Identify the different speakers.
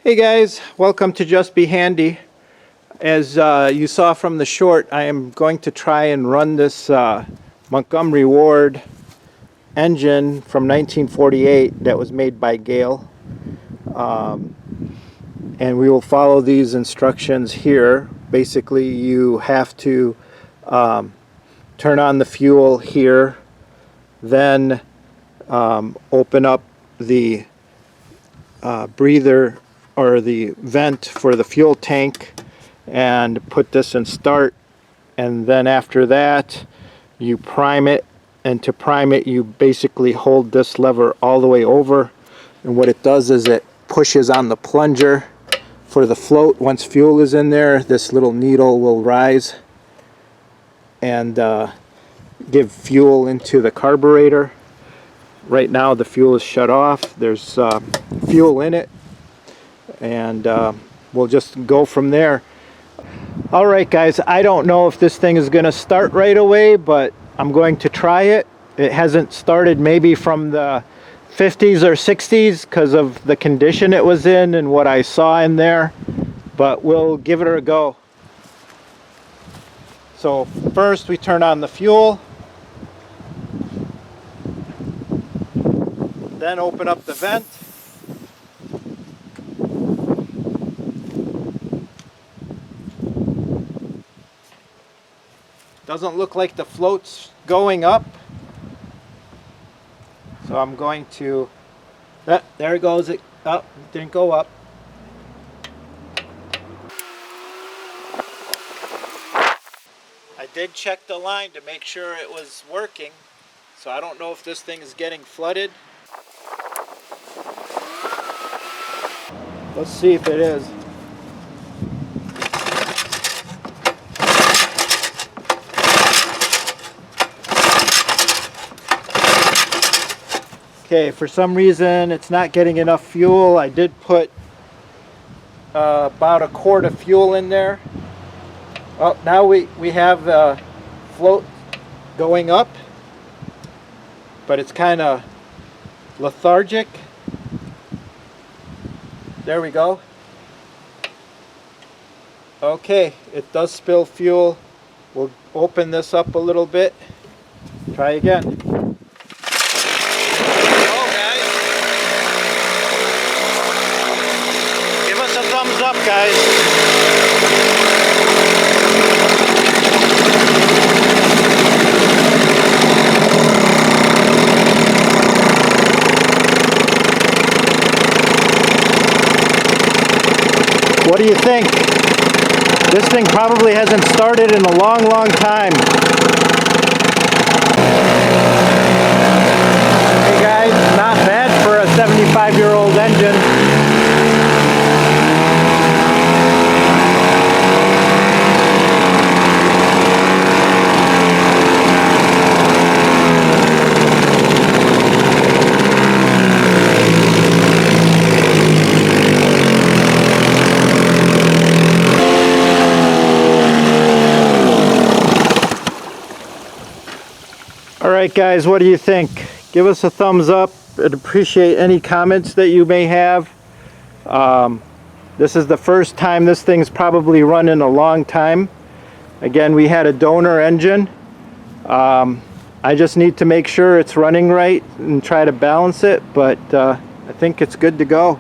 Speaker 1: Hey guys, welcome to Just Be Handy. As you saw from the short, I am going to try and run this Montgomery Ward engine from 1948 that was made by Gale. And we will follow these instructions here. Basically, you have to turn on the fuel here, then open up the breather or the vent for the fuel tank and put this in start, and then after that you prime it, and to prime it you basically hold this lever all the way over, and what it does is it pushes on the plunger for the float. Once fuel is in there, this little needle will rise and give fuel into the carburetor. Right now the fuel is shut off. There's fuel in it, and we'll just go from there. Alright guys, I don't know if this thing is going to start right away, but I'm going to try it. It hasn't started maybe from the 50s or 60s because of the condition it was in and what I saw in there, but we'll give it a go. So first we turn on the fuel, then open up the vent. Doesn't look like the float's going up, so I'm going to, there it goes. It didn't go up. I did check the line to make sure it was working, so I don't know if this thing is getting flooded. Let's see if it is. Okay, for some reason it's not getting enough fuel. I did put about a quart of fuel in there. Oh, now we have the float going up, but it's kind of lethargic. There we go. Okay, it does spill fuel. We'll open this up a little bit. Try again. Thumbs up, guys. What do you think? This thing probably hasn't started in a long, long time. Hey guys, not bad for a 75-year-old engine. Alright guys, what do you think? Give us a thumbs up. I'd appreciate any comments that you may have. This is the first time this thing's probably run in a long time. Again, we had a donor engine. I just need to make sure it's running right and try to balance it, but I think it's good to go.